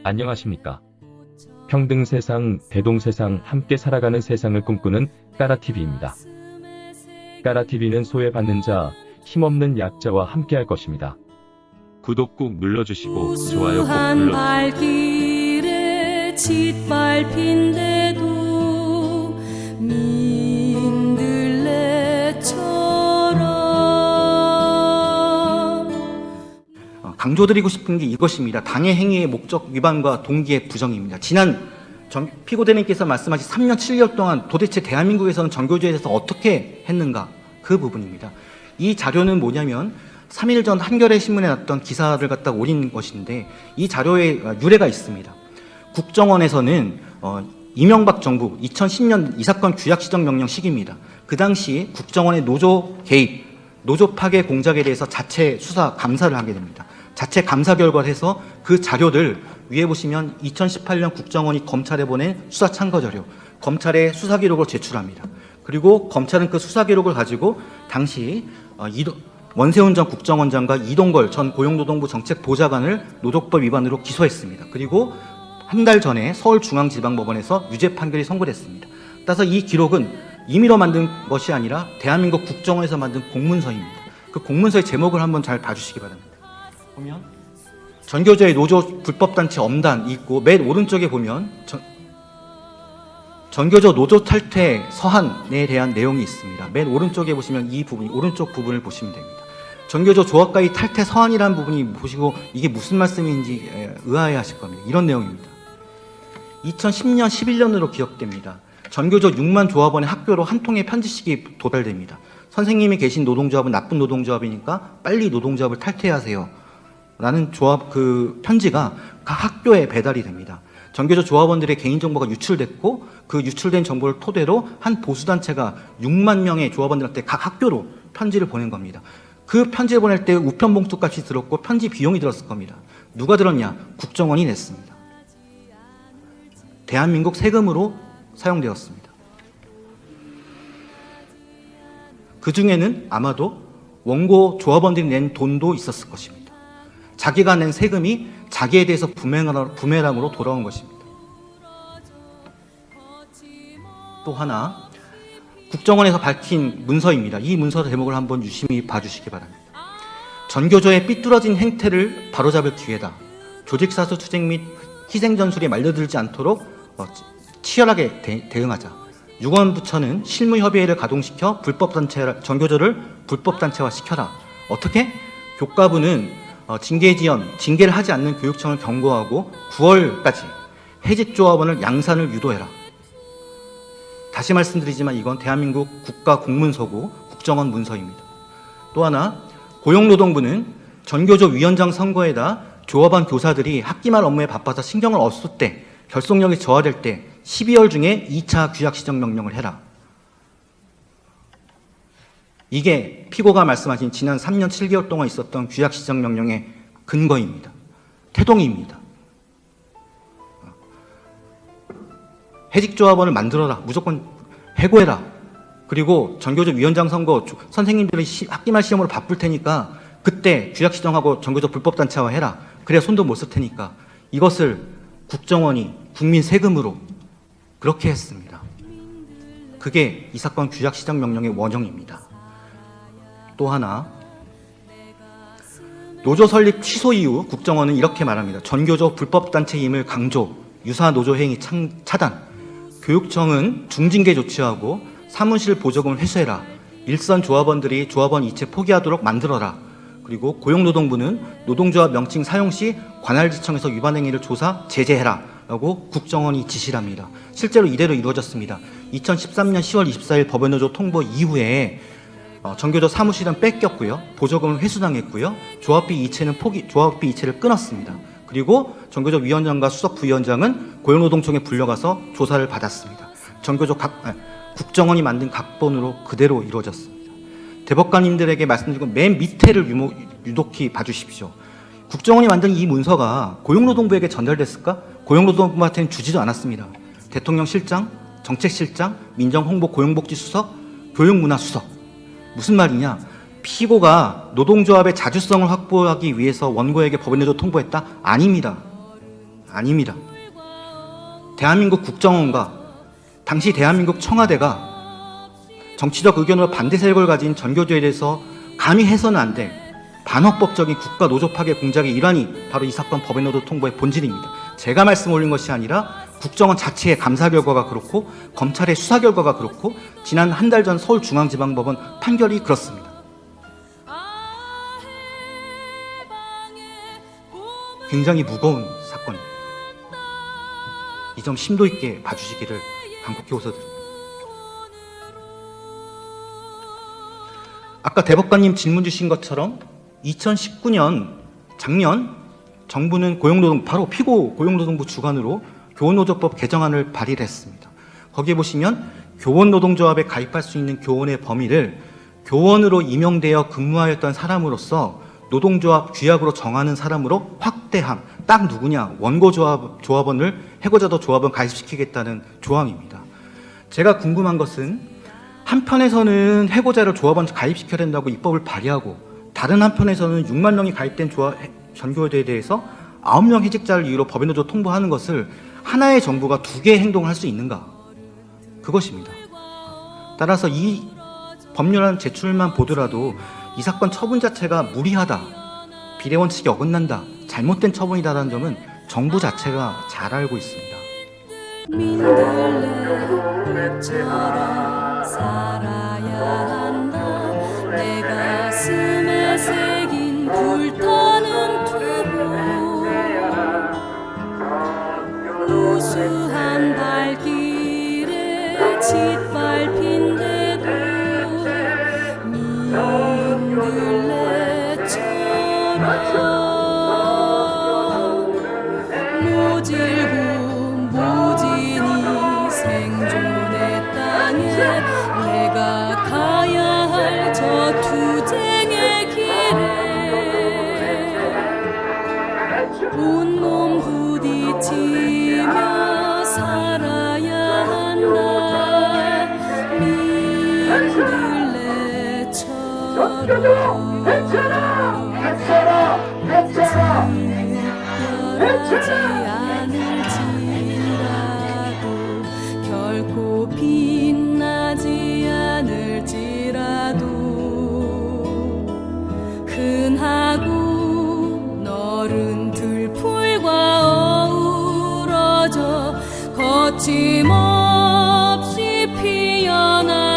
안녕하십니까. 평등 세상, 대동 세상, 함께 살아가는 세상을 꿈꾸는 까라TV입니다. 까라TV는 소외받는 자, 힘없는 약자와 함께 할 것입니다. 구독 꾹 눌러주시고 좋아요 꼭 눌러주세요. 발길에 짓밟힌데도 민들레처럼 강조드리고 싶은 게 이것입니다. 당해 행위의 목적 위반과 동기의 부정입니다. 지난 피고대님께서 말씀하신 3년 7개월 동안 도대체 대한민국에서는 전교조에 대해서 어떻게 했는가, 그 부분입니다. 이 자료는 뭐냐면 3일 전 한겨레 신문에 났던 기사를 갖다 올린 것인데, 이 자료에 유래가 있습니다. 국정원에서는 이명박 정부 2010년 이 사건 규약 시정 명령 시기입니다. 그 당시 국정원의 노조 개입, 노조 파괴 공작에 대해서 자체 수사 감사를 하게 됩니다. 자체 감사 결과를 해서 그 자료를 위에 보시면 2018년 국정원이 검찰에 보낸 수사 참고 자료, 검찰의 수사 기록을 제출합니다. 그리고 검찰은 그 수사 기록을 가지고 당시 원세훈 전 국정원장과 이동걸 전 고용노동부 정책보좌관을 노동법 위반으로 기소했습니다. 그리고 한 달 전에 서울중앙지방법원에서 유죄 판결이 선고됐습니다. 따라서 이 기록은 임의로 만든 것이 아니라 대한민국 국정원에서 만든 공문서입니다. 그 공문서의 제목을 한번 잘 봐주시기 바랍니다. 보면 전교조의 노조 불법단체 엄단 있고, 맨 오른쪽에 보면 전교조 노조 탈퇴 서한에 대한 내용이 있습니다. 맨 오른쪽에 보시면 이 부분이, 오른쪽 부분을 보시면 됩니다. 전교조 조합가의 탈퇴 서한이라는 부분이 보시고 이게 무슨 말씀인지 의아해 하실 겁니다. 이런 내용입니다. 2010년 11년으로 기억됩니다. 전교조 6만 조합원의 학교로 한 통의 편지식이 도달됩니다. 선생님이 계신 노동조합은 나쁜 노동조합이니까 빨리 노동조합을 탈퇴하세요 라는 조합 그 편지가 각 학교에 배달이 됩니다. 전교조 조합원들의 개인정보가 유출됐고, 그 유출된 정보를 토대로 한 보수단체가 6만 명의 조합원들한테 각 학교로 편지를 보낸 겁니다. 그 편지를 보낼 때 우편 봉투값이 들었고 편지 비용이 들었을 겁니다. 누가 들었냐? 국정원이 냈습니다. 대한민국 세금으로 사용되었습니다. 그 중에는 아마도 원고 조합원들이 낸 돈도 있었을 것입니다. 자기가 낸 세금이 자기에 대해서 부메랑으로 돌아온 것입니다. 또 하나, 국정원에서 밝힌 문서입니다. 이 문서 제목을 한번 유심히 봐주시기 바랍니다. 전교조의 삐뚤어진 행태를 바로잡을 기회다. 조직사수 투쟁 및 희생전술에 말려들지 않도록 치열하게 대응하자. 유관부처는 실무협의회를 가동시켜 전교조를 불법단체화 시켜라. 어떻게? 교과부는 징계를 하지 않는 교육청을 경고하고 9월까지 해직조합원을 양산을 유도해라. 다시 말씀드리지만 이건 대한민국 국가공문서고 국정원 문서입니다. 또 하나, 고용노동부는 전교조 위원장 선거에다 조합원 교사들이 학기말 업무에 바빠서 신경을 없을 때, 결속력이 저하될 때 12월 중에 2차 규약 시정 명령을 해라. 이게 피고가 말씀하신 지난 3년 7개월 동안 있었던 규약 시정 명령의 근거입니다. 태동입니다. 해직조합원을 만들어라. 무조건 해고해라. 그리고 전교조 위원장 선거 선생님들이 학기말 시험으로 바쁠 테니까 그때 규약 시정하고 전교조 불법단체화 해라. 그래야 손도 못 쓸 테니까. 이것을 국정원이 국민 세금으로 그렇게 했습니다. 그게 이 사건 규약 시정 명령의 원형입니다. 또 하나, 노조 설립 취소 이후 국정원은 이렇게 말합니다. 전교조 불법단체임을 강조, 유사 노조 행위 차단, 교육청은 중징계 조치하고 사무실 보조금을 회수해라. 일선 조합원들이 조합원 이체 포기하도록 만들어라. 그리고 고용노동부는 노동조합 명칭 사용 시 관할지청에서 위반 행위를 조사, 제재해라 라고 국정원이 지시를 합니다. 실제로 이대로 이루어졌습니다. 2013년 10월 24일 법원노조 통보 이후에 전교조 사무실은 뺏겼고요. 보조금은 회수당했고요. 조합비 이체를 끊었습니다. 그리고 전교조 위원장과 수석 부위원장은 고용노동청에 불려가서 조사를 받았습니다. 국정원이 만든 각본으로 그대로 이루어졌습니다. 대법관님들에게 말씀드리고 맨 밑에를 유독히 봐주십시오. 국정원이 만든 이 문서가 고용노동부에게 전달됐을까? 고용노동부한테는 주지도 않았습니다. 대통령실장, 정책실장, 민정홍보 고용복지수석, 교육문화수석. 무슨 말이냐? 피고가 노동조합의 자주성을 확보하기 위해서 원고에게 법원에도 통보했다? 아닙니다. 아닙니다. 대한민국 국정원과 당시 대한민국 청와대가 정치적 의견으로 반대 세력을 가진 전교조에 대해서 감히 해서는 안 될 반헌법적인 국가 노조 파괴 공작의 일환이 바로 이 사건 법의 노조 통보의 본질입니다. 제가 말씀 올린 것이 아니라 국정원 자체의 감사 결과가 그렇고 검찰의 수사 결과가 그렇고 지난 한 달 전 서울중앙지방법원 판결이 그렇습니다. 굉장히 무거운 사건입니다. 이 점 심도 있게 봐주시기를 간곡히 호소드립니다. 아까 대법관님 질문 주신 것처럼 2019년 작년 정부는 바로 피고 고용노동부 주관으로 교원노조법 개정안을 발의를 했습니다. 거기에 보시면 교원노동조합에 가입할 수 있는 교원의 범위를 교원으로 임용되어 근무하였던 사람으로서 노동조합 규약으로 정하는 사람으로 확대함. 딱 누구냐? 원고조합원을 해고자도 조합원 가입시키겠다는 조항입니다. 제가 궁금한 것은 한편에서는 해고자를 조합원 가입시켜야 된다고 입법을 발의하고 다른 한편에서는 6만 명이 가입된 전교조에 대해서 9명 해직자를 이유로 법인노조 통보하는 것을 하나의 정부가 두 개의 행동을 할 수 있는가? 그것입니다. 따라서 이 법률안 제출만 보더라도 이 사건 처분 자체가 무리하다, 비례원칙에 어긋난다, 잘못된 처분이다라는 점은 정부 자체가 잘 알고 있습니다. 민들레처럼 살아야 한다. 내 가슴에 새긴 불타는 투구, 우수한 발길에 짓밟힌데도 민들레처럼 모질고 모진이 생존의 땅에 내가 가야 할 저 투쟁의 길에 온몸 부딪히며 살아야 한다. 특별하지 않을지라도 결코 빛나지 않을지라도 흔하고 너른 들풀과 어우러져 거침없이 피어나